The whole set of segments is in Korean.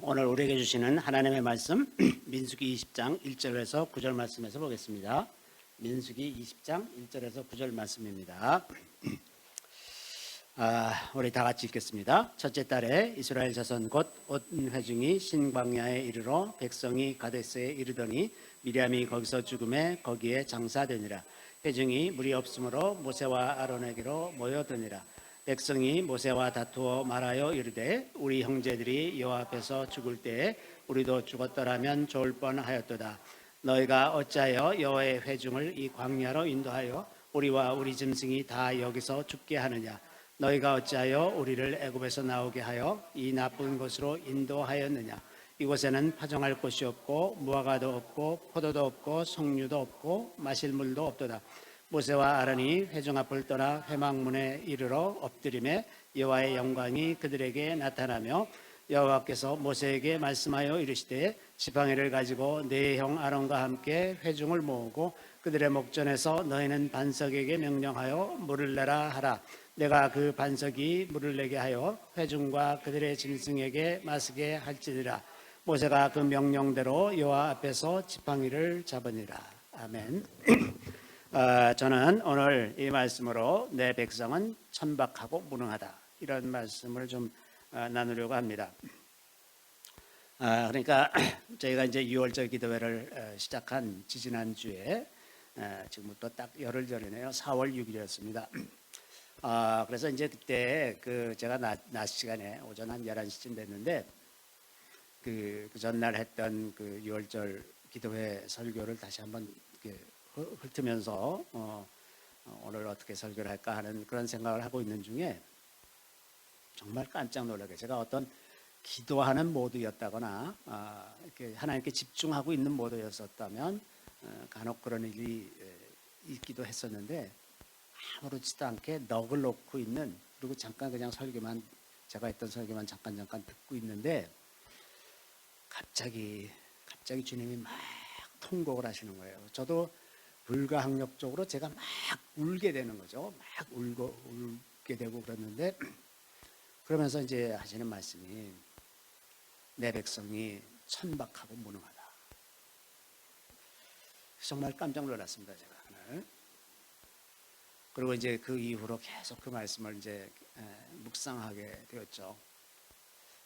오늘 우리에게 주시는 하나님의 말씀 민수기 20장 1절에서 9절 말씀에서 보겠습니다. 민수기 20장 1절에서 9절 말씀입니다. 우리 다 같이 읽겠습니다. 첫째 달에 이스라엘 자손 곧 온 회중이 신광야에 이르러 백성이 가데스에 이르더니 미리암이 거기서 죽음에 거기에 장사되니라. 회중이 물이 없으므로 모세와 아론에게로 모여드니라. 백성이 모세와 다투어 말하여 이르되 우리 형제들이 여호와 앞에서 죽을 때에 우리도 죽었더라면 좋을 뻔하였도다. 너희가 어찌하여 여호와의 회중을 이 광야로 인도하여 우리와 우리 짐승이 다 여기서 죽게 하느냐. 너희가 어찌하여 우리를 애굽에서 나오게 하여 이 나쁜 곳으로 인도하였느냐. 이곳에는 파종할 곳이 없고 무화과도 없고 포도도 없고 석류도 없고 마실 물도 없도다. 모세와 아론이 회중 앞을 떠나 회막문에 이르러 엎드림에 여호와의 영광이 그들에게 나타나며 여호와께서 모세에게 말씀하여 이르시되 지팡이를 가지고 네 형 아론과 함께 회중을 모으고 그들의 목전에서 너희는 반석에게 명령하여 물을 내라 하라. 내가 그 반석이 물을 내게 하여 회중과 그들의 짐승에게 마시게 할지니라. 모세가 그 명령대로 여호와 앞에서 지팡이를 잡으니라. 아멘. 저는 오늘 이 말씀으로 내 백성은 천박하고 무능하다, 이런 말씀을 좀 나누려고 합니다. 그러니까 저희가 이제 6월절 기도회를 시작한 지지난주에 지금부터 딱 열흘 전이네요. 4월 6일이었습니다. 그래서 이제 그때 제가 낮 시간에 오전 한 11시쯤 됐는데 그 전날 했던 그 6월절 기도회 설교를 다시 한번 훑으면서 오늘 어떻게 설교를 할까 하는 그런 생각을 하고 있는 중에 정말 깜짝 놀라게 제가 어떤 기도하는 모드였다거나 이렇게 하나님께 집중하고 있는 모드였었다면 간혹 그런 일이 있기도 했었는데 아무렇지도 않게 넋을 놓고 있는, 그리고 잠깐 그냥 설교만, 제가 했던 설교만 잠깐 듣고 있는데 갑자기 주님이 막 통곡을 하시는 거예요. 저도 불가항력적으로 제가 막 울게 되는 거죠. 막 울게 되고 그랬는데, 그러면서 이제 하시는 말씀이 내 백성이 천박하고 무능하다. 정말 깜짝 놀랐습니다, 제가. 그리고 이제 그 이후로 계속 그 말씀을 이제 묵상하게 되었죠.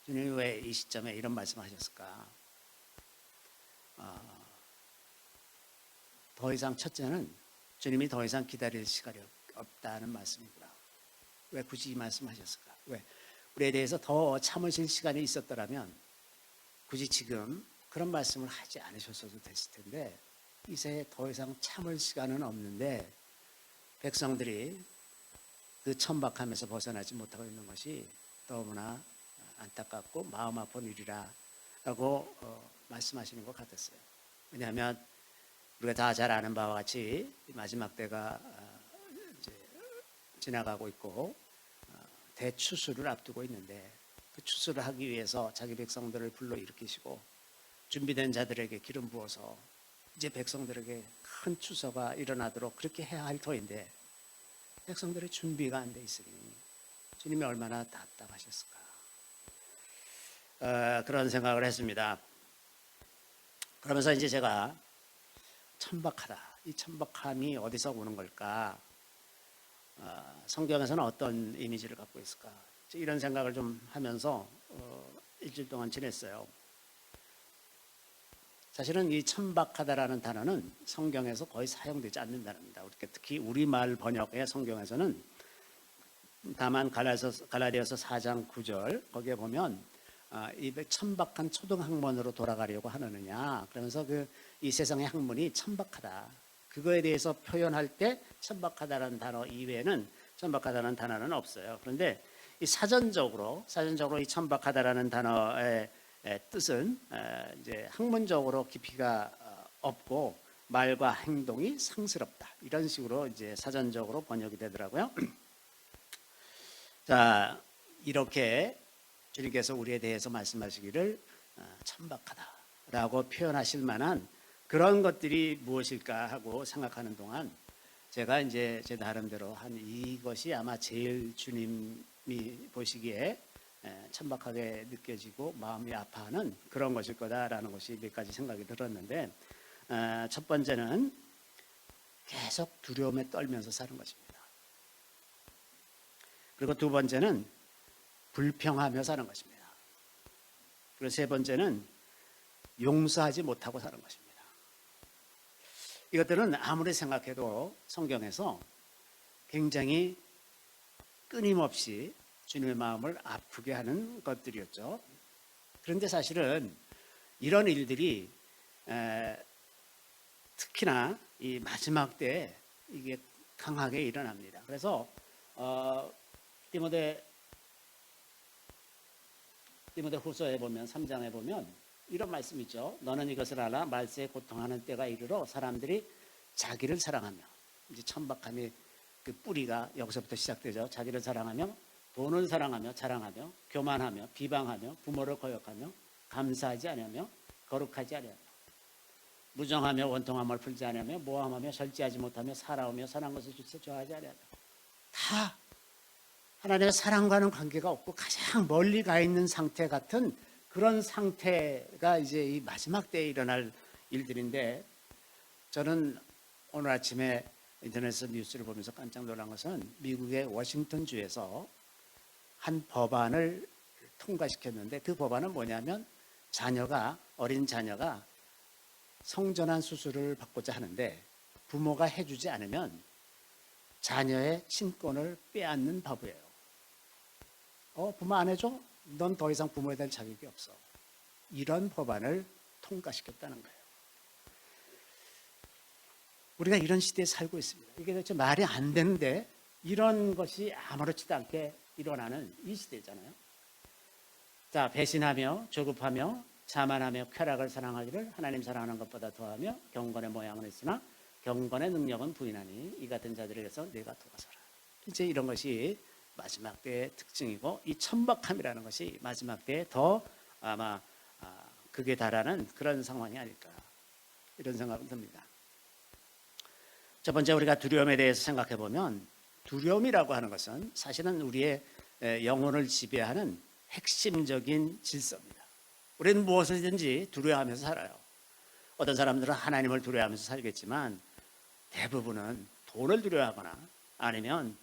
주님이 왜 이 시점에 이런 말씀하셨을까? 더 이상, 첫째는 주님이 더 이상 기다릴 시간이 없다는 말씀이구나. 왜 굳이 이 말씀하셨을까? 왜? 우리에 대해서 더 참으실 시간이 있었더라면 굳이 지금 그런 말씀을 하지 않으셨어도 됐을 텐데, 이 세에 더 이상 참을 시간은 없는데 백성들이 그 천박함에서 벗어나지 못하고 있는 것이 너무나 안타깝고 마음 아픈 일이라 라고 말씀하시는 것 같았어요. 왜냐하면 우리가 다 잘 아는 바와 같이 마지막 때가 이제 지나가고 있고 대추수를 앞두고 있는데, 그 추수를 하기 위해서 자기 백성들을 불러일으키시고 준비된 자들에게 기름 부어서 이제 백성들에게 큰 추수가 일어나도록 그렇게 해야 할 터인데 백성들의 준비가 안 돼 있으니 주님이 얼마나 답답하셨을까, 그런 생각을 했습니다. 그러면서 이제 제가 천박하다, 이 천박함이 어디서 오는 걸까? 성경에서는 어떤 이미지를 갖고 있을까? 이런 생각을 좀 하면서 일주일 동안 지냈어요. 사실은 이 천박하다라는 단어는 성경에서 거의 사용되지 않는 단어입니다. 특히 우리말 번역의 성경에서는, 다만 갈라디아서 4장 9절 거기에 보면 이 천박한 초등학문으로 돌아가려고 하느냐, 그러면서 이 세상의 학문이 천박하다, 그거에 대해서 표현할 때 천박하다라는 단어 이외에는 천박하다는 단어는 없어요. 그런데 이 사전적으로 이 천박하다라는 단어의 뜻은 이제 학문적으로 깊이가 없고 말과 행동이 상스럽다, 이런 식으로 이제 사전적으로 번역이 되더라고요. 자, 이렇게 주님께서 우리에 대해서 말씀하시기를 천박하다라고 표현하실 만한 그런 것들이 무엇일까 하고 생각하는 동안 제가 이제 제 나름대로 이것이 아마 제일 주님이 보시기에 천박하게 느껴지고 마음이 아파하는 그런 것일 거다라는 것이 몇 가지 생각이 들었는데, 첫 번째는 계속 두려움에 떨면서 사는 것입니다. 그리고 두 번째는 불평하며 사는 것입니다. 그리고 세 번째는 용서하지 못하고 사는 것입니다. 이것들은 아무리 생각해도 성경에서 굉장히 끊임없이 주님의 마음을 아프게 하는 것들이었죠. 그런데 사실은 이런 일들이 특히나 이 마지막 때에 이게 강하게 일어납니다. 그래서 디모데후서에 보면 3장에 보면 이런 말씀이 있죠. 너는 이것을 알아 말세에 고통하는 때가 이르러 사람들이 자기를 사랑하며, 이제 천박함이 그 뿌리가 여기서부터 시작되죠. 자기를 사랑하며 돈을 사랑하며 자랑하며 교만하며 비방하며 부모를 거역하며 감사하지 아니하며 거룩하지 아니하며 무정하며 원통함을 풀지 아니하며 모함하며 절제하지 못하며 살아오며 선한 것을 좋아하지 아니하며, 다 하나님의 사랑과는 관계가 없고 가장 멀리 가 있는 상태 같은 그런 상태가 이제 이 마지막 때에 일어날 일들인데, 저는 오늘 아침에 인터넷 뉴스를 보면서 깜짝 놀란 것은 미국의 워싱턴주에서 한 법안을 통과시켰는데, 그 법안은 뭐냐면 어린 자녀가 성전환 수술을 받고자 하는데 부모가 해주지 않으면 자녀의 친권을 빼앗는 법이에요. 부모 안 해줘? 넌 더 이상 부모에 대한 자격이 없어. 이런 법안을 통과시켰다는 거예요. 우리가 이런 시대에 살고 있습니다. 이게 도대체 말이 안 되는데 이런 것이 아무렇지도 않게 일어나는 이 시대잖아요. 자, 배신하며 조급하며 자만하며 쾌락을 사랑하기를 하나님 사랑하는 것보다 더하며 경건의 모양은 있으나 경건의 능력은 부인하니 이 같은 자들에게서 내가 도와서라. 이제 이런 것이 마지막 때의 특징이고, 이 천박함이라는 것이 마지막 때에 더 아마 극에 달하는 그런 상황이 아닐까, 이런 생각이 듭니다. 첫 번째, 우리가 두려움에 대해서 생각해 보면 두려움이라고 하는 것은 사실은 우리의 영혼을 지배하는 핵심적인 질서입니다. 우리는 무엇이든지 두려워하면서 살아요. 어떤 사람들은 하나님을 두려워하면서 살겠지만 대부분은 돈을 두려워하거나 아니면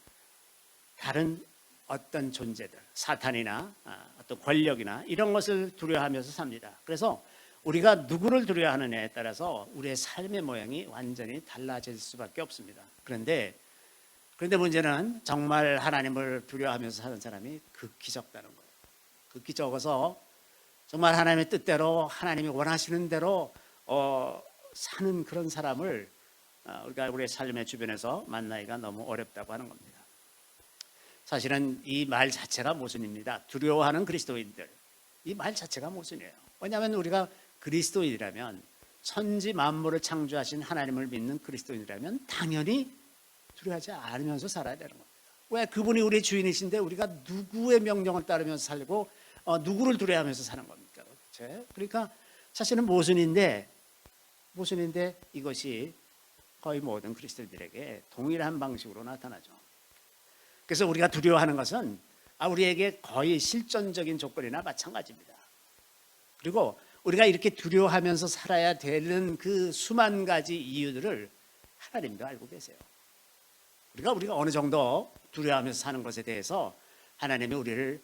다른 어떤 존재들, 사탄이나 어떤 권력이나 이런 것을 두려워하면서 삽니다. 그래서 우리가 누구를 두려워하느냐에 따라서 우리의 삶의 모양이 완전히 달라질 수밖에 없습니다. 그런데 문제는 정말 하나님을 두려워하면서 사는 사람이 극히 적다는 거예요. 극히 적어서 정말 하나님의 뜻대로, 하나님이 원하시는 대로 사는 그런 사람을 우리가 우리의 삶의 주변에서 만나기가 너무 어렵다고 하는 겁니다. 사실은 이 말 자체가 모순입니다. 두려워하는 그리스도인들, 이 말 자체가 모순이에요. 왜냐하면 우리가 그리스도인이라면, 천지 만물을 창조하신 하나님을 믿는 그리스도인이라면 당연히 두려워하지 않으면서 살아야 되는 겁니다. 왜? 그분이 우리의 주인이신데 우리가 누구의 명령을 따르면서 살고 누구를 두려워하면서 사는 겁니까? 도대체? 그러니까 사실은 모순인데 이것이 거의 모든 그리스도인들에게 동일한 방식으로 나타나죠. 그래서 우리가 두려워하는 것은 우리에게 거의 실존적인 조건이나 마찬가지입니다. 그리고 우리가 이렇게 두려워하면서 살아야 되는 그 수만 가지 이유들을 하나님도 알고 계세요. 우리가 어느 정도 두려워하면서 사는 것에 대해서 하나님이 우리를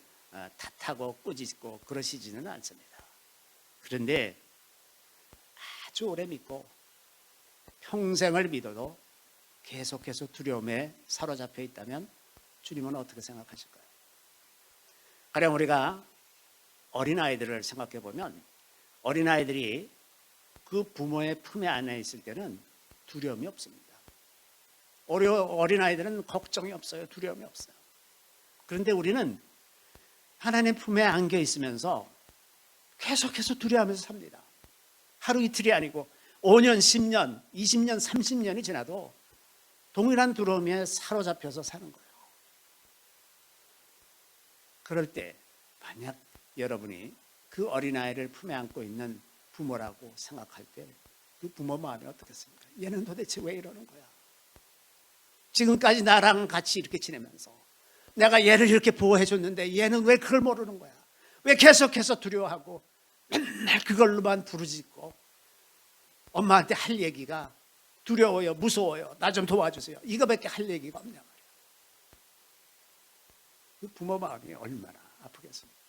탓하고 꾸짖고 그러시지는 않습니다. 그런데 아주 오래 믿고 평생을 믿어도 계속해서 두려움에 사로잡혀 있다면 주님은 어떻게 생각하실까요? 가령 우리가 어린아이들을 생각해 보면 어린아이들이 그 부모의 품에 안에 있을 때는 두려움이 없습니다. 어린아이들은 걱정이 없어요. 두려움이 없어요. 그런데 우리는 하나님 품에 안겨 있으면서 계속해서 두려워하면서 삽니다. 하루 이틀이 아니고 5년, 10년, 20년, 30년이 지나도 동일한 두려움에 사로잡혀서 사는 거예요. 그럴 때 만약 여러분이 그 어린아이를 품에 안고 있는 부모라고 생각할 때 그 부모 마음이 어떻겠습니까? 얘는 도대체 왜 이러는 거야? 지금까지 나랑 같이 이렇게 지내면서 내가 얘를 이렇게 보호해 줬는데 얘는 왜 그걸 모르는 거야? 왜 계속해서 두려워하고 맨날 그걸로만 부르짖고 엄마한테 할 얘기가 두려워요, 무서워요, 나 좀 도와주세요, 이거밖에 할 얘기가 없냐 말이야. 그 부모 마음이 얼마나 아프겠습니까?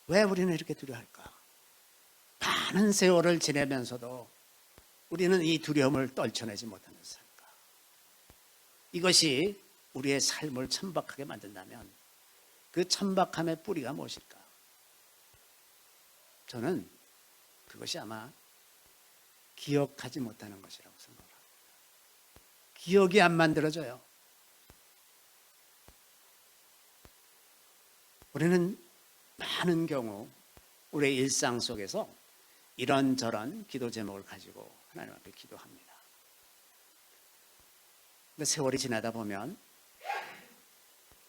왜 우리는 이렇게 두려워할까? 많은 세월을 지내면서도 우리는 이 두려움을 떨쳐내지 못하는 삶일까? 이것이 우리의 삶을 천박하게 만든다면 그 천박함의 뿌리가 무엇일까? 저는 그것이 아마 기억하지 못하는 것이라고 생각합니다. 기억이 안 만들어져요. 우리는 많은 경우 우리의 일상 속에서 이런저런 기도 제목을 가지고 하나님 앞에 기도합니다. 근데 세월이 지나다 보면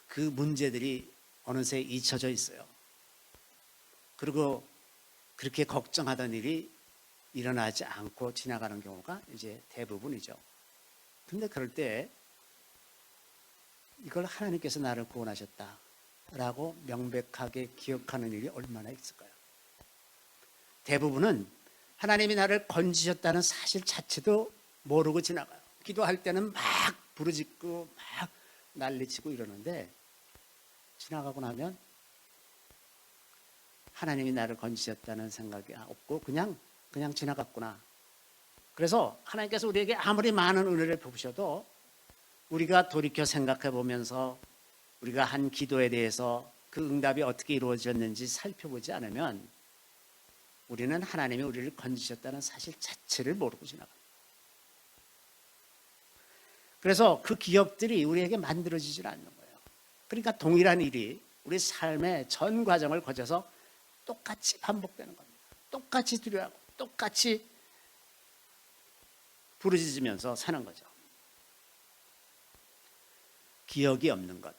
그 문제들이 어느새 잊혀져 있어요. 그리고 그렇게 걱정하던 일이 일어나지 않고 지나가는 경우가 이제 대부분이죠. 근데 그럴 때 이걸 하나님께서 나를 구원하셨다라고 명백하게 기억하는 일이 얼마나 있을까요? 대부분은 하나님이 나를 건지셨다는 사실 자체도 모르고 지나가요. 기도할 때는 막 부르짖고 막 난리치고 이러는데 지나가고 나면 하나님이 나를 건지셨다는 생각이 없고 그냥 지나갔구나. 그래서 하나님께서 우리에게 아무리 많은 은혜를 베푸셔도 우리가 돌이켜 생각해 보면서 우리가 한 기도에 대해서 그 응답이 어떻게 이루어졌는지 살펴보지 않으면 우리는 하나님이 우리를 건지셨다는 사실 자체를 모르고 지나갑니다. 그래서 그 기억들이 우리에게 만들어지질 않는 거예요. 그러니까 동일한 일이 우리 삶의 전 과정을 거쳐서 똑같이 반복되는 겁니다. 똑같이 두려워하고 똑같이 부르짖으면서 사는 거죠. 기억이 없는 것,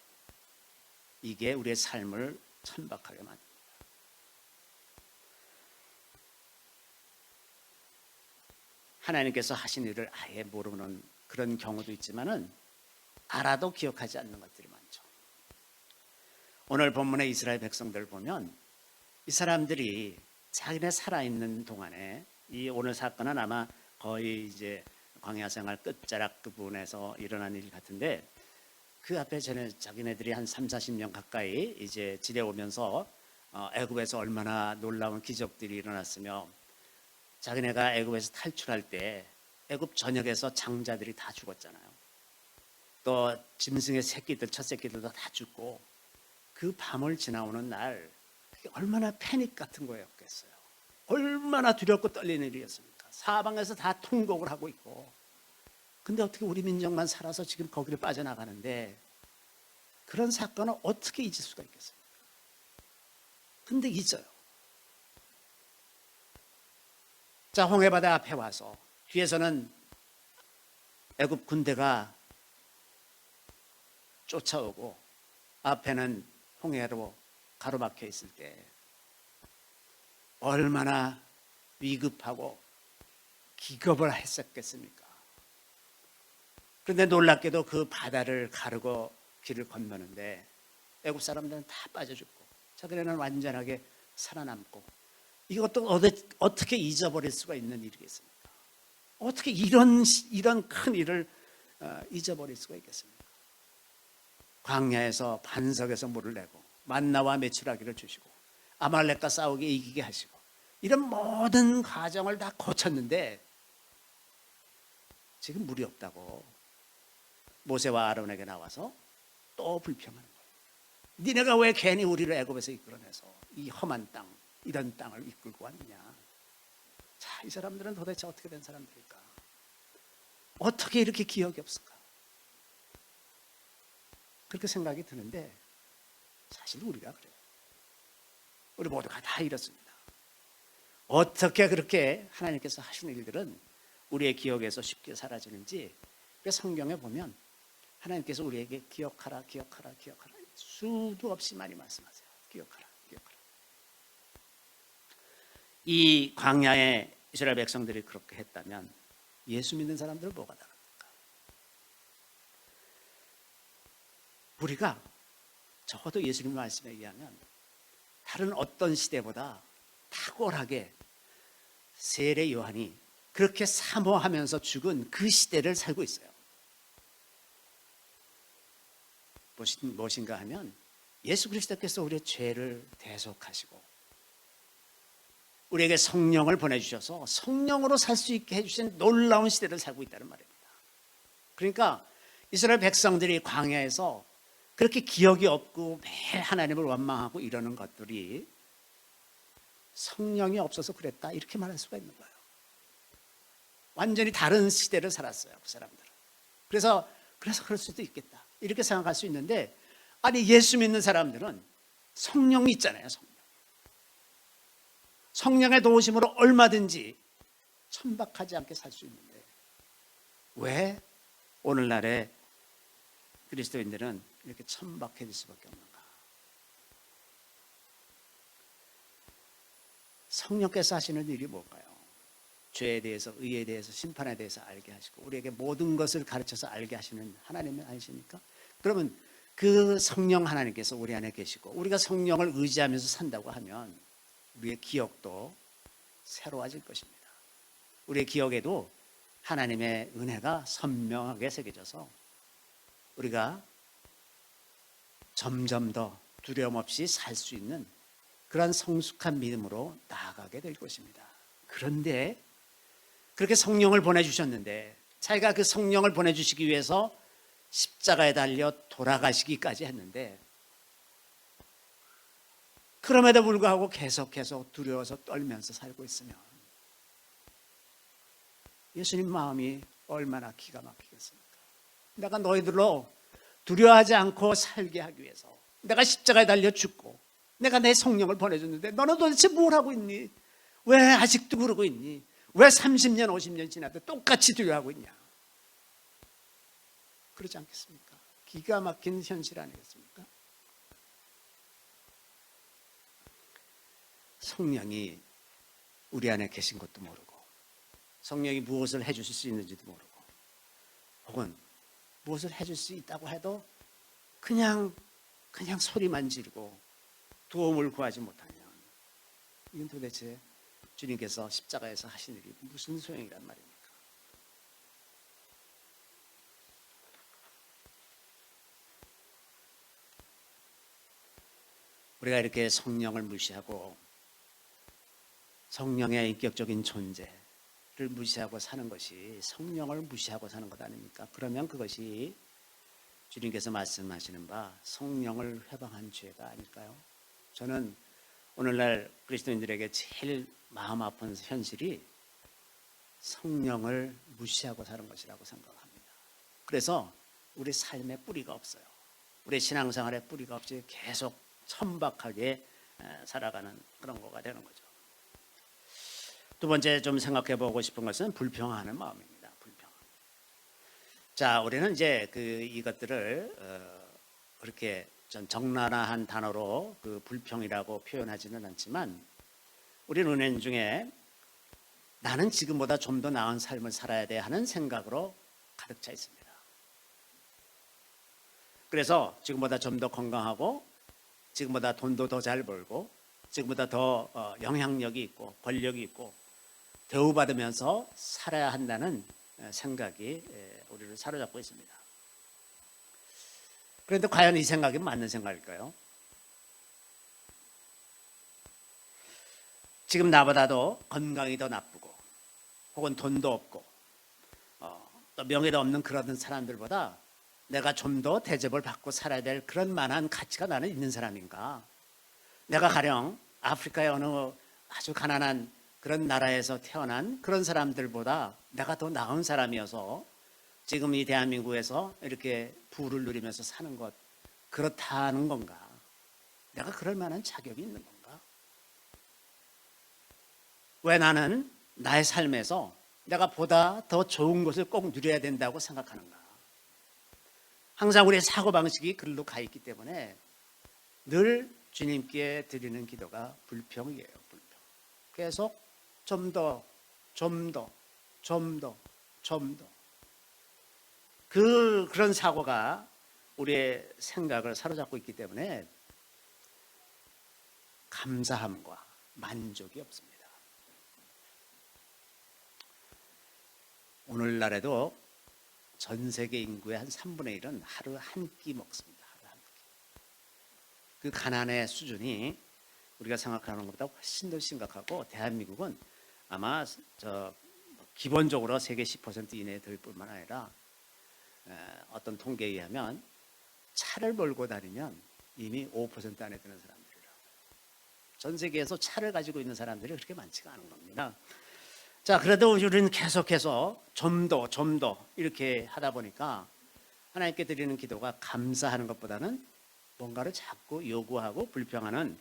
이게 우리의 삶을 천박하게 만듭니다. 하나님께서 하신 일을 아예 모르는 그런 경우도 있지만은 알아도 기억하지 않는 것들이 많죠. 오늘 본문의 이스라엘 백성들 보면 이 사람들이 자기네 살아있는 동안에 이 오늘 사건은 아마 거의 이제 광야 생활 끝자락 그 부분에서 일어난 일 같은데 그 앞에 전에 자기네들이 한 30-40년 가까이 이제 지내오면서 애굽에서 얼마나 놀라운 기적들이 일어났으며 자기네가 애굽에서 탈출할 때 애굽 전역에서 장자들이 다 죽었잖아요. 또 짐승의 새끼들, 첫 새끼들도 다 죽고 그 밤을 지나오는 날 얼마나 패닉 같은 거였겠어요. 얼마나 두렵고 떨리는 일이었습니까? 사방에서 다 통곡을 하고 있고 근데 어떻게 우리 민족만 살아서 지금 거기를 빠져나가는데 그런 사건을 어떻게 잊을 수가 있겠습니까? 근데 잊어요. 자, 홍해바다 앞에 와서 뒤에서는 애굽 군대가 쫓아오고 앞에는 홍해로 가로막혀 있을 때 얼마나 위급하고 기겁을 했었겠습니까? 그런데 놀랍게도 그 바다를 가르고 길을 건너는데 애굽 사람들은 다 빠져 죽고 자기네는 완전하게 살아남고 이것도 어떻게 잊어버릴 수가 있는 일이겠습니까? 어떻게 이런 큰 일을 잊어버릴 수가 있겠습니까? 광야에서 반석에서 물을 내고 만나와 메추라기를 주시고 아말렉과 싸우게 이기게 하시고 이런 모든 과정을 다 거쳤는데 지금 물이 없다고 모세와 아론에게 나와서 또 불평하는 거예요. 니네가 왜 괜히 우리를 애굽에서 이끌어내서 이 험한 땅, 이런 땅을 이끌고 왔느냐. 자, 이 사람들은 도대체 어떻게 된 사람들일까? 어떻게 이렇게 기억이 없을까? 그렇게 생각이 드는데 사실 우리가 그래요. 우리 모두가 다 이렇습니다. 어떻게 그렇게 하나님께서 하시는 일들은 우리의 기억에서 쉽게 사라지는지 성경에 보면 하나님께서 우리에게 기억하라 수도 없이 많이 말씀하세요. 기억하라. 이 광야의 이스라엘 백성들이 그렇게 했다면 예수 믿는 사람들은 뭐가 다릅니까? 우리가 적어도 예수님 말씀에 의하면 다른 어떤 시대보다 탁월하게 세례 요한이 그렇게 사모하면서 죽은 그 시대를 살고 있어요. 무엇인가 하면 예수 그리스도께서 우리의 죄를 대속하시고 우리에게 성령을 보내주셔서 성령으로 살 수 있게 해주신 놀라운 시대를 살고 있다는 말입니다. 그러니까 이스라엘 백성들이 광야에서 그렇게 기억이 없고 매일 하나님을 원망하고 이러는 것들이 성령이 없어서 그랬다 이렇게 말할 수가 있는 거예요. 완전히 다른 시대를 살았어요, 그 사람들은. 그래서 그럴 수도 있겠다 이렇게 생각할 수 있는데, 아니 예수 믿는 사람들은 성령이 있잖아요. 성령의 도우심으로 얼마든지 천박하지 않게 살 수 있는데 왜 오늘날의 그리스도인들은 이렇게 천박해질 수밖에 없는가? 성령께서 하시는 일이 뭘까요? 죄에 대해서, 의에 대해서, 심판에 대해서 알게 하시고 우리에게 모든 것을 가르쳐서 알게 하시는 하나님은 아니십니까? 그러면 그 성령 하나님께서 우리 안에 계시고 우리가 성령을 의지하면서 산다고 하면 우리의 기억도 새로워질 것입니다. 우리의 기억에도 하나님의 은혜가 선명하게 새겨져서 우리가 점점 더 두려움 없이 살 수 있는 그런 성숙한 믿음으로 나아가게 될 것입니다. 그런데 그렇게 성령을 보내주셨는데 자기가 그 성령을 보내주시기 위해서 십자가에 달려 돌아가시기까지 했는데 그럼에도 불구하고 계속해서 두려워서 떨면서 살고 있으면 예수님 마음이 얼마나 기가 막히겠습니까? 내가 너희들로 두려워하지 않고 살게 하기 위해서 내가 십자가에 달려 죽고 내가 내 성령을 보내줬는데 너는 도대체 뭘 하고 있니? 왜 아직도 그러고 있니? 왜 30년 50년 지나도 똑같이 두려워하고 있냐? 그러지 않겠습니까? 기가 막힌 현실 아니겠습니까? 성령이 우리 안에 계신 것도 모르고 성령이 무엇을 해주실 수 있는지도 모르고 혹은 무엇을 해줄 수 있다고 해도 그냥 소리만 지르고 도움을 구하지 못하면 이건 도대체 주님께서 십자가에서 하신 일이 무슨 소용이란 말입니까? 우리가 이렇게 성령을 무시하고 성령의 인격적인 존재를 무시하고 사는 것이 성령을 무시하고 사는 것 아닙니까? 그러면 그것이 주님께서 말씀하시는 바 성령을 회방한 죄가 아닐까요? 저는 오늘날 그리스도인들에게 제일 마음 아픈 현실이 성령을 무시하고 사는 것이라고 생각합니다. 그래서 우리 삶에 뿌리가 없어요. 우리 신앙생활에 뿌리가 없이 계속 천박하게 살아가는 그런 거가 되는 거죠. 두 번째 좀 생각해 보고 싶은 것은 불평하는 마음입니다. 불평. 자, 우리는 이제 이것들을 그렇게 좀 적나라한 단어로 그 불평이라고 표현하지는 않지만 우리는 은연 중에 나는 지금보다 좀 더 나은 삶을 살아야 돼 하는 생각으로 가득 차 있습니다. 그래서 지금보다 좀 더 건강하고 지금보다 돈도 더 잘 벌고 지금보다 더 영향력이 있고 권력이 있고 대우받으면서 살아야 한다는 생각이 우리를 사로잡고 있습니다. 그런데 과연 이 생각이 맞는 생각일까요? 지금 나보다도 건강이 더 나쁘고 혹은 돈도 없고 또 명예도 없는 그런 사람들보다 내가 좀 더 대접을 받고 살아야 될 그런 만한 가치가 나는 있는 사람인가? 내가 가령 아프리카의 어느 아주 가난한 그런 나라에서 태어난 그런 사람들보다 내가 더 나은 사람이어서 지금 이 대한민국에서 이렇게 부를 누리면서 사는 것 그렇다는 건가? 내가 그럴 만한 자격이 있는 건가? 왜 나는 나의 삶에서 내가 보다 더 좋은 것을 꼭 누려야 된다고 생각하는가? 항상 우리의 사고방식이 그리로 가 있기 때문에 늘 주님께 드리는 기도가 불평이에요. 불평. 계속 좀 더 좀 더, 좀 더, 좀 더. 그런 사고가 우리의 생각을 사로잡고 있기 때문에 감사함과 만족이 없습니다. 오늘날에도 전 세계 인구의 한 3분의 1은 하루 한 끼 먹습니다. 하루 한 끼. 그 가난의 수준이 우리가 생각하는 것보다 훨씬 더 심각하고, 대한민국은 아마 기본적으로 세계 10% 이내에 들 뿐만 아니라 어떤 통계에 의하면 차를 몰고 다니면 이미 5% 안에 드는 사람들이라고. 전 세계에서 차를 가지고 있는 사람들이 그렇게 많지가 않은 겁니다. 자, 그래도 우리는 계속해서 좀 더 이렇게 하다 보니까 하나님께 드리는 기도가 감사하는 것보다는 뭔가를 자꾸 요구하고 불평하는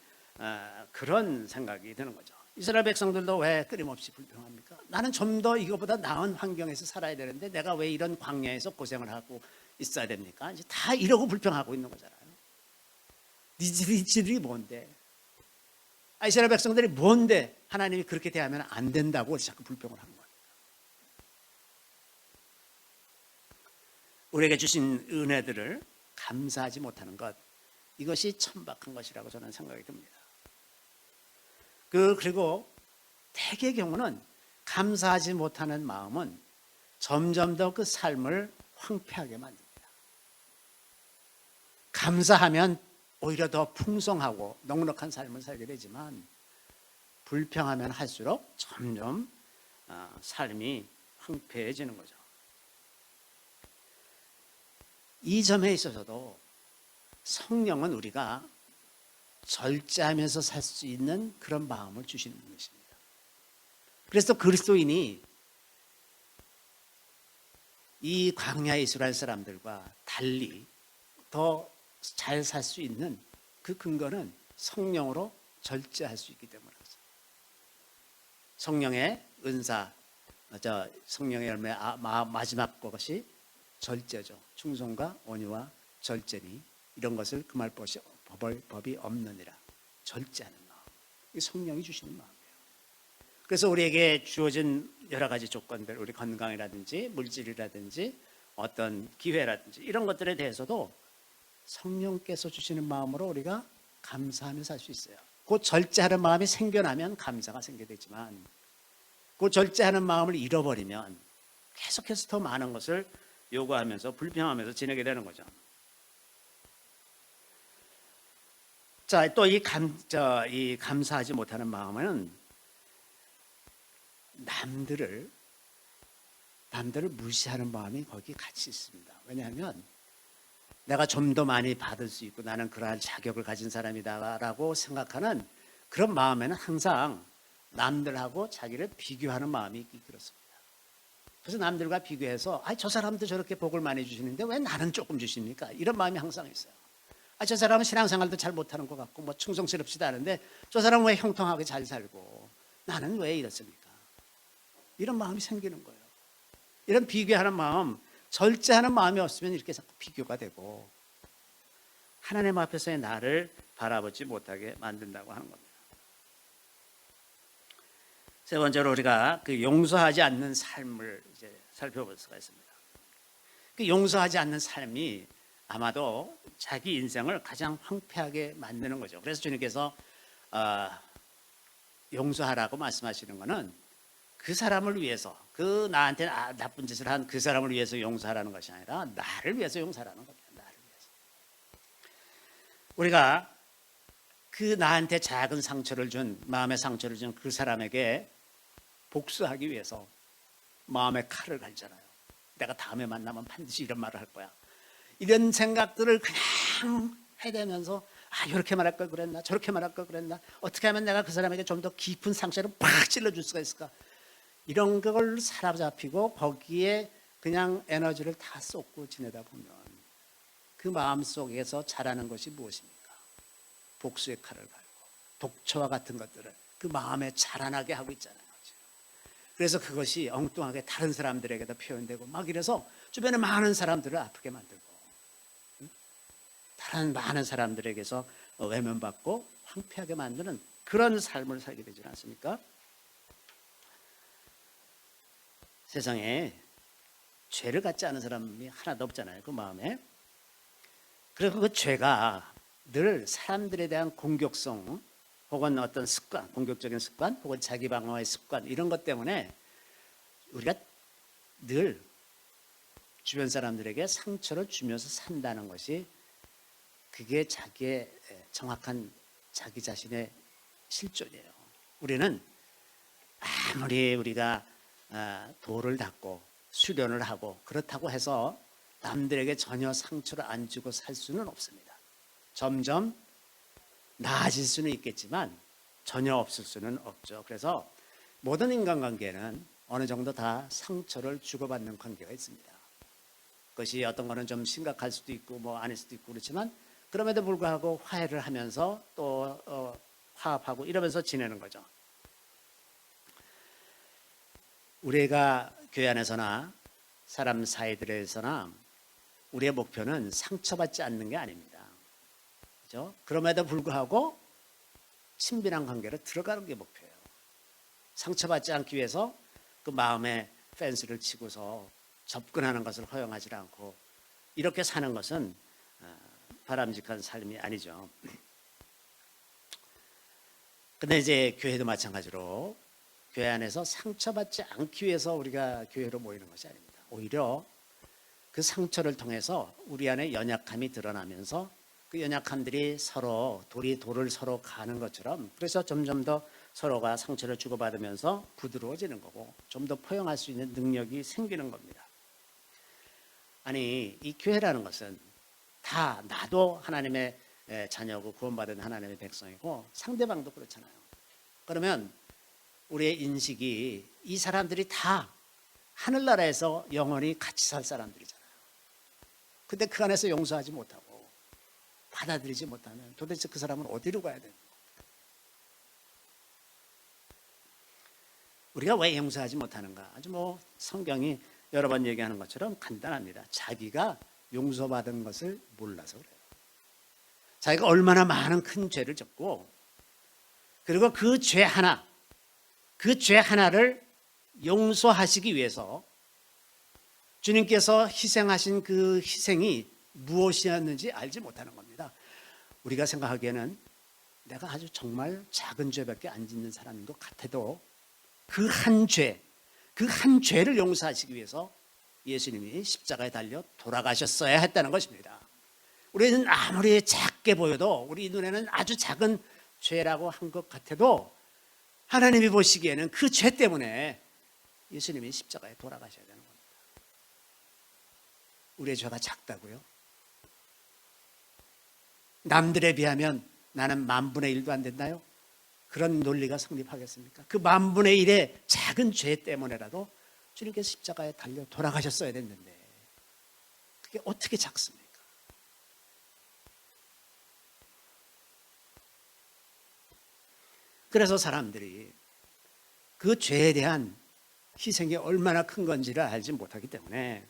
그런 생각이 드는 거죠. 이스라엘 백성들도 왜 끊임없이 불평합니까? 나는 좀 더 이거보다 나은 환경에서 살아야 되는데 내가 왜 이런 광야에서 고생을 하고 있어야 됩니까? 이제 다 이러고 불평하고 있는 거잖아요. 니들이 뭔데? 이스라엘 백성들이 뭔데 하나님이 그렇게 대하면 안 된다고 자꾸 불평을 하는 거예요. 우리에게 주신 은혜들을 감사하지 못하는 것, 이것이 천박한 것이라고 저는 생각이 듭니다. 그리고 대개의 경우는 감사하지 못하는 마음은 점점 더 그 삶을 황폐하게 만듭니다. 감사하면 오히려 더 풍성하고 넉넉한 삶을 살게 되지만, 불평하면 할수록 점점 삶이 황폐해지는 거죠. 이 점에 있어서도 성령은 우리가 절제하면서 살 수 있는 그런 마음을 주시는 것입니다. 그래서 그리스도인이 이 광야 이스라엘 사람들과 달리 더 잘 살 수 있는 그 근거는 성령으로 절제할 수 있기 때문이죠. 성령의 은사, 성령의 열매 마지막 것이 절제죠. 충성과 온유와 절제니 이런 것을 금할 법이 없느니라. 절제하는 마음, 이 성령이 주시는 마음이에요. 그래서 우리에게 주어진 여러 가지 조건들, 우리 건강이라든지 물질이라든지 어떤 기회라든지 이런 것들에 대해서도 성령께서 주시는 마음으로 우리가 감사하며 살 수 있어요. 그 절제하는 마음이 생겨나면 감사가 생겨되지만, 그 절제하는 마음을 잃어버리면 계속해서 더 많은 것을 요구하면서 불평하면서 지내게 되는 거죠. 자, 또 이 감사하지 못하는 마음은 남들을 무시하는 마음이 거기 같이 있습니다. 왜냐하면 내가 좀 더 많이 받을 수 있고 나는 그러한 자격을 가진 사람이다라고 생각하는 그런 마음에는 항상 남들하고 자기를 비교하는 마음이 있기 그렇습니다. 그래서 남들과 비교해서 저 사람도 저렇게 복을 많이 주시는데 왜 나는 조금 주십니까? 이런 마음이 항상 있어요. 저 사람은 신앙생활도 잘 못하는 것 같고 뭐 충성스럽지도 않은데 저 사람은 왜 형통하게 잘 살고 나는 왜 이렇습니까? 이런 마음이 생기는 거예요. 이런 비교하는 마음, 절제하는 마음이 없으면 이렇게 자꾸 비교가 되고 하나님 앞에서의 나를 바라보지 못하게 만든다고 하는 겁니다. 세 번째로 우리가 그 용서하지 않는 삶을 이제 살펴볼 수가 있습니다. 그 용서하지 않는 삶이 아마도 자기 인생을 가장 황폐하게 만드는 거죠. 그래서 주님께서 용서하라고 말씀하시는 것은 그 사람을 위해서, 그 나한테 나쁜 짓을 한 그 사람을 위해서 용서하라는 것이 아니라 나를 위해서 용서하라는 겁니다. 나를 위해서. 우리가 그 나한테 작은 상처를 준, 마음의 상처를 준 그 사람에게 복수하기 위해서 마음에 칼을 갈잖아요. 내가 다음에 만나면 반드시 이런 말을 할 거야. 이런 생각들을 그냥 해대면서 이렇게 말할 걸 그랬나, 저렇게 말할 걸 그랬나, 어떻게 하면 내가 그 사람에게 좀 더 깊은 상처를 팍 찔러줄 수가 있을까, 이런 걸 사로잡히고 거기에 그냥 에너지를 다 쏟고 지내다 보면 그 마음속에서 자라는 것이 무엇입니까? 복수의 칼을 갈고 독초와 같은 것들을 그 마음에 자라나게 하고 있잖아요. 그래서 그것이 엉뚱하게 다른 사람들에게도 표현되고 막 이래서 주변에 많은 사람들을 아프게 만들고 다른 많은 사람들에게서 외면받고 황폐하게 만드는 그런 삶을 살게 되지 않습니까? 세상에 죄를 갖지 않은 사람이 하나도 없잖아요. 그 마음에. 그리고 그 죄가 늘 사람들에 대한 공격성 혹은 어떤 습관, 공격적인 습관 혹은 자기 방어의 습관 이런 것 때문에 우리가 늘 주변 사람들에게 상처를 주면서 산다는 것이 그게 자기의 정확한 자기 자신의 실존이에요. 우리는 아무리 우리가 도를 닦고 수련을 하고 그렇다고 해서 남들에게 전혀 상처를 안 주고 살 수는 없습니다. 점점 나아질 수는 있겠지만 전혀 없을 수는 없죠. 그래서 모든 인간관계는 어느 정도 다 상처를 주고받는 관계가 있습니다. 그것이 어떤 거는 좀 심각할 수도 있고 뭐 아닐 수도 있고 그렇지만 그럼에도 불구하고 화해를 하면서 또 화합하고 이러면서 지내는 거죠. 우리가 교회 안에서나 사람 사이들에서나 우리의 목표는 상처받지 않는 게 아닙니다. 그렇죠? 그럼에도 불구하고 친밀한 관계로 들어가는 게 목표예요. 상처받지 않기 위해서 그 마음에 펜스를 치고서 접근하는 것을 허용하지 않고 이렇게 사는 것은 바람직한 삶이 아니죠. 근데 이제 교회도 마찬가지로 교회 안에서 상처받지 않기 위해서 우리가 교회로 모이는 것이 아닙니다. 오히려 그 상처를 통해서 우리 안에 연약함이 드러나면서 그 연약함들이 서로 돌이 돌을 서로 가는 것처럼 그래서 점점 더 서로가 상처를 주고받으면서 부드러워지는 거고 좀 더 포용할 수 있는 능력이 생기는 겁니다. 아니 이 교회라는 것은 다 나도 하나님의 자녀고 구원받은 하나님의 백성이고 상대방도 그렇잖아요. 그러면 우리의 인식이 이 사람들이 다 하늘나라에서 영원히 같이 살 사람들이잖아요. 근데 그 안에서 용서하지 못하고 받아들이지 못하면 도대체 그 사람은 어디로 가야 되는 거예요? 우리가 왜 용서하지 못하는가? 아주 뭐 성경이 여러 번 얘기하는 것처럼 간단합니다. 자기가 용서받은 것을 몰라서 그래요. 자기가 얼마나 많은 큰 죄를 졌고 그리고 그 죄 하나를 용서하시기 위해서 주님께서 희생하신 그 희생이 무엇이었는지 알지 못하는 겁니다. 우리가 생각하기에는 내가 아주 정말 작은 죄밖에 안 짓는 사람인 것 같아도 그 한 죄를 용서하시기 위해서 예수님이 십자가에 달려 돌아가셨어야 했다는 것입니다. 우리는 아무리 작게 보여도 우리 눈에는 아주 작은 죄라고 한 것 같아도 하나님이 보시기에는 그 죄 때문에 예수님이 십자가에 돌아가셔야 되는 겁니다. 우리의 죄가 작다고요? 남들에 비하면 나는 10,000,000,000도 안 된다요? 그런 논리가 성립하겠습니까? 그 10,000,000,000의 작은 죄 때문에라도 주님께서 십자가에 달려 돌아가셨어야 됐는데 그게 어떻게 작습니까? 그래서 사람들이 그 죄에 대한 희생이 얼마나 큰 건지를 알지 못하기 때문에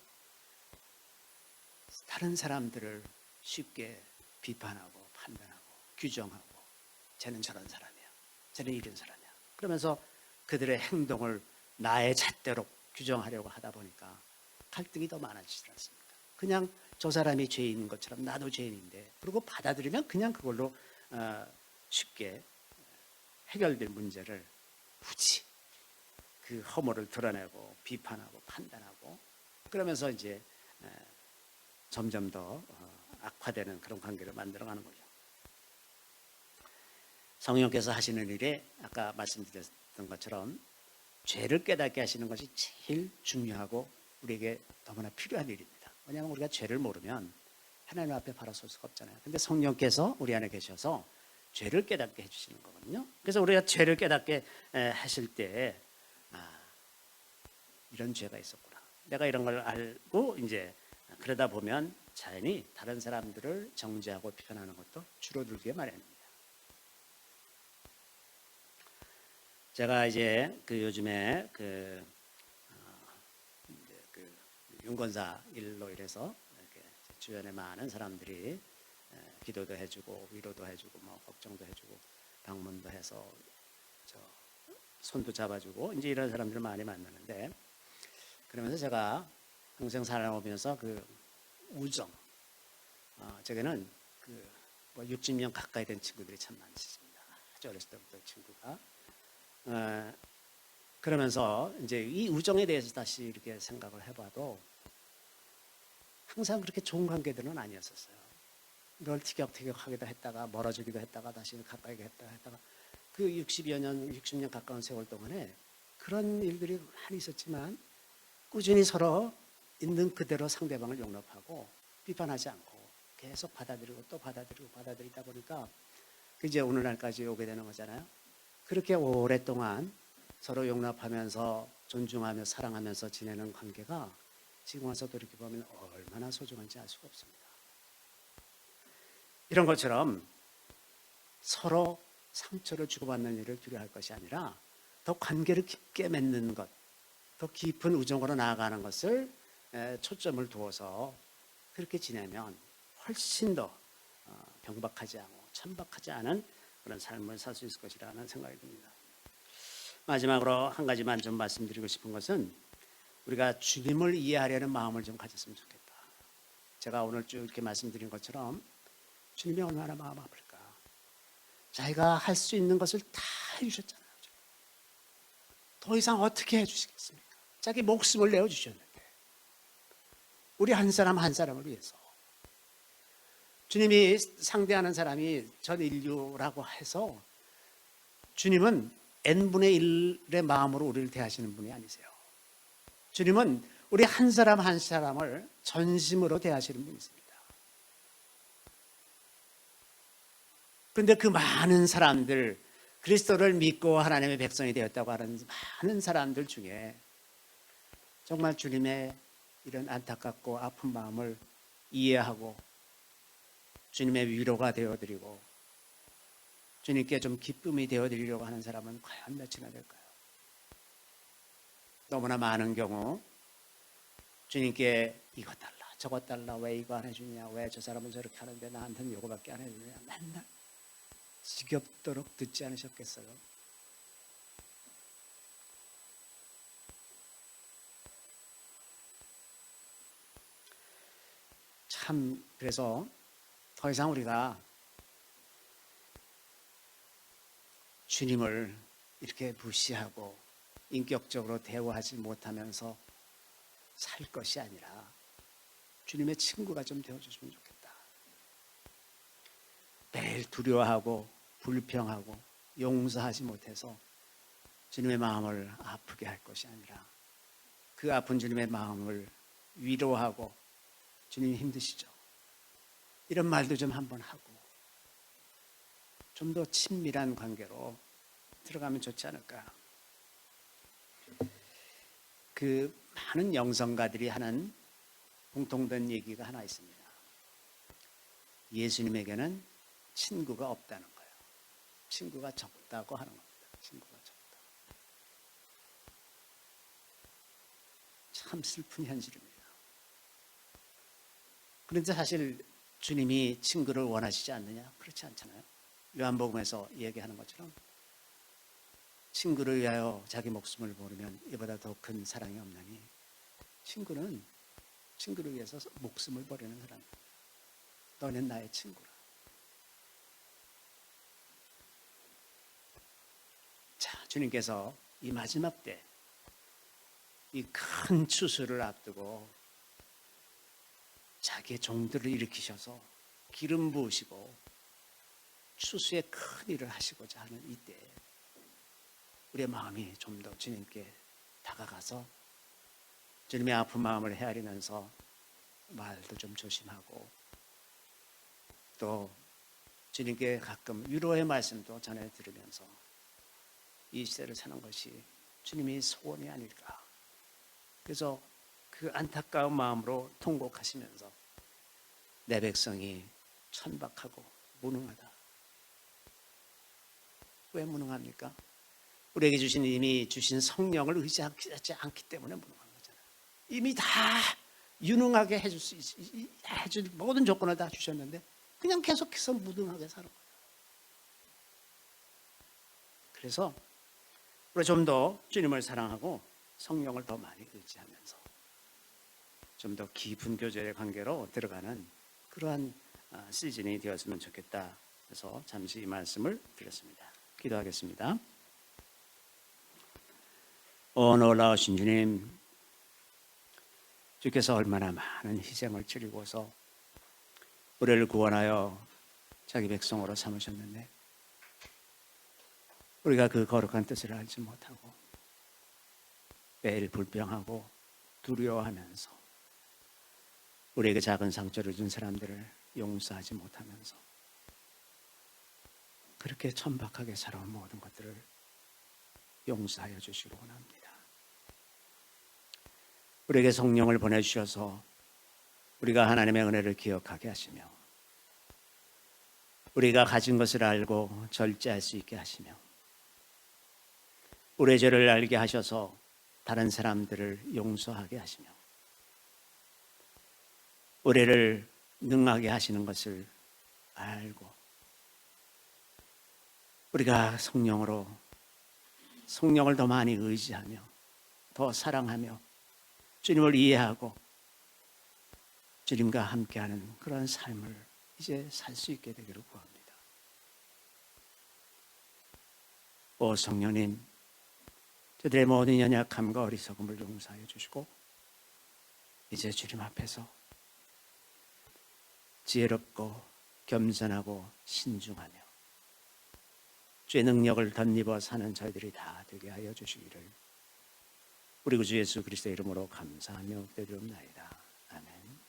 다른 사람들을 쉽게 비판하고 판단하고 규정하고 쟤는 저런 사람이야, 쟤는 이런 사람이야 그러면서 그들의 행동을 나의 잣대로 규정하려고 하다 보니까 갈등이 더 많아지지 않습니까? 그냥 저 사람이 죄인인 것처럼 나도 죄인인데 그리고 받아들이면 그냥 그걸로 쉽게 해결될 문제를 굳이 그 허물을 드러내고 비판하고 판단하고 그러면서 이제 점점 더 악화되는 그런 관계를 만들어가는 거죠. 성령께서 하시는 일에 아까 말씀드렸던 것처럼 죄를 깨닫게 하시는 것이 제일 중요하고 우리에게 너무나 필요한 일입니다. 왜냐하면 우리가 죄를 모르면 하나님 앞에 바로 설 수가 없잖아요. 근데 성령께서 우리 안에 계셔서 죄를 깨닫게 해주시는 거거든요. 그래서 우리가 죄를 깨닫게 하실 때 이런 죄가 있었구나. 내가 이런 걸 알고 이제 그러다 보면 자연히 다른 사람들을 정죄하고 비판하는 것도 줄어들게 마련입니다. 제가 이제 요즘에 윤건사 일로 인해서 이렇게 주변에 많은 사람들이 기도도 해주고 위로도 해주고 뭐 걱정도 해주고 방문도 해서 손도 잡아주고 이제 이런 사람들을 많이 만나는데 그러면서 제가 평생 살아오면서 그 우정, 제게는 뭐 60년 가까이 된 친구들이 참 많습니다. 아주 어렸을 때부터 친구가. 그러면서 이제 이 우정에 대해서 다시 이렇게 생각을 해봐도 항상 그렇게 좋은 관계들은 아니었었어요. 늘 티격태격하기도 했다가 멀어지기도 했다가 다시 가까이 했다가 그 60여 년, 60년 가까운 세월 동안에 그런 일들이 많이 있었지만 꾸준히 서로 있는 그대로 상대방을 용납하고 비판하지 않고 계속 받아들이고 또 받아들이다 보니까 이제 오늘날까지 오게 되는 거잖아요. 그렇게 오랫동안 서로 용납하면서 존중하며 사랑하면서 지내는 관계가 지금 와서 돌이켜 보면 얼마나 소중한지 알 수가 없습니다. 이런 것처럼 서로 상처를 주고받는 일을 두려워할 것이 아니라 더 관계를 깊게 맺는 것, 더 깊은 우정으로 나아가는 것을 초점을 두어서 그렇게 지내면 훨씬 더 병박하지 않고 천박하지 않은 그런 삶을 살 수 있을 것이라는 생각이 듭니다. 마지막으로 한 가지만 좀 말씀드리고 싶은 것은 우리가 주님을 이해하려는 마음을 좀 가졌으면 좋겠다. 제가 오늘 쭉 이렇게 말씀드린 것처럼 주님이 얼마나 마음 아플까. 자기가 할 수 있는 것을 다 해주셨잖아요. 더 이상 어떻게 해주시겠습니까? 자기 목숨을 내어주셨는데 우리 한 사람 한 사람을 위해서 주님이 상대하는 사람이 전 인류라고 해서 주님은 n분의 1의 마음으로 우리를 대하시는 분이 아니세요. 주님은 우리 한 사람 한 사람을 전심으로 대하시는 분이십니다. 그런데 그 많은 사람들, 그리스도를 믿고 하나님의 백성이 되었다고 하는 많은 사람들 중에 정말 주님의 이런 안타깝고 아픈 마음을 이해하고 주님의 위로가 되어드리고 주님께 좀 기쁨이 되어드리려고 하는 사람은 과연 몇이나 될까요? 너무나 많은 경우 주님께 이거 달라 저거 달라 왜 이거 안 해주냐, 왜 저 사람은 저렇게 하는데 나한테는 요거밖에 안 해주냐, 맨날 지겹도록 듣지 않으셨겠어요? 참 그래서 더 이상 우리가 주님을 이렇게 무시하고 인격적으로 대우하지 못하면서 살 것이 아니라 주님의 친구가 좀 되어주시면 좋겠다. 매일 두려워하고 불평하고 용서하지 못해서 주님의 마음을 아프게 할 것이 아니라 그 아픈 주님의 마음을 위로하고 주님 힘드시죠? 이런 말도 좀 한번 하고 좀 더 친밀한 관계로 들어가면 좋지 않을까. 그 많은 영성가들이 하는 공통된 얘기가 하나 있습니다. 예수님에게는 친구가 없다는 거예요. 친구가 적다고 하는 겁니다. 친구가 적다. 참 슬픈 현실입니다. 그런데 사실 주님이 친구를 원하시지 않느냐? 그렇지 않잖아요. 요한복음에서 얘기하는 것처럼 친구를 위하여 자기 목숨을 버리면 이보다 더 큰 사랑이 없나니 친구는 친구를 위해서 목숨을 버리는 사람. 너는 나의 친구라. 자, 주님께서 이 마지막 때 이 큰 추수를 앞두고 자기의 종들을 일으키셔서 기름 부으시고 추수의 큰 일을 하시고자 하는 이때 우리의 마음이 좀 더 주님께 다가가서 주님의 아픈 마음을 헤아리면서 말도 좀 조심하고 또 주님께 가끔 위로의 말씀도 전해 들으면서 이 시대를 사는 것이 주님의 소원이 아닐까. 그래서 그 안타까운 마음으로 통곡하시면서 내 백성이 천박하고 무능하다. 왜 무능합니까? 우리에게 주신 이미 주신 성령을 의지하지 않기 때문에 무능한 거잖아요. 이미 다 유능하게 해줄 모든 조건을 다 주셨는데 그냥 계속해서 무능하게 사는 거예요. 그래서 우리 좀 더 주님을 사랑하고 성령을 더 많이 의지하면서 좀 더 깊은 교제의 관계로 들어가는 그러한 시즌이 되었으면 좋겠다. 그래서 잠시 이 말씀을 드렸습니다. 기도하겠습니다. 놀라우신 주님, 주께서 얼마나 많은 희생을 치르고서 우리를 구원하여 자기 백성으로 삼으셨는데 우리가 그 거룩한 뜻을 알지 못하고 매일 불평하고 두려워하면서 우리에게 작은 상처를 준 사람들을 용서하지 못하면서 그렇게 천박하게 살아온 모든 것들을 용서하여 주시기 원합니다. 우리에게 성령을 보내주셔서 우리가 하나님의 은혜를 기억하게 하시며 우리가 가진 것을 알고 절제할 수 있게 하시며 우리의 죄를 알게 하셔서 다른 사람들을 용서하게 하시며 우리를 능하게 하시는 것을 알고 우리가 성령을 더 많이 의지하며 더 사랑하며 주님을 이해하고 주님과 함께하는 그런 삶을 이제 살 수 있게 되기를 구합니다. 오 성령님, 저들의 모든 연약함과 어리석음을 용서하여 주시고 이제 주님 앞에서 지혜롭고 겸손하고 신중하며 주의 능력을 덧입어 사는 저희들이 다 되게 하여 주시기를 우리 구주 예수 그리스도의 이름으로 감사하며 기도드리옵나이다.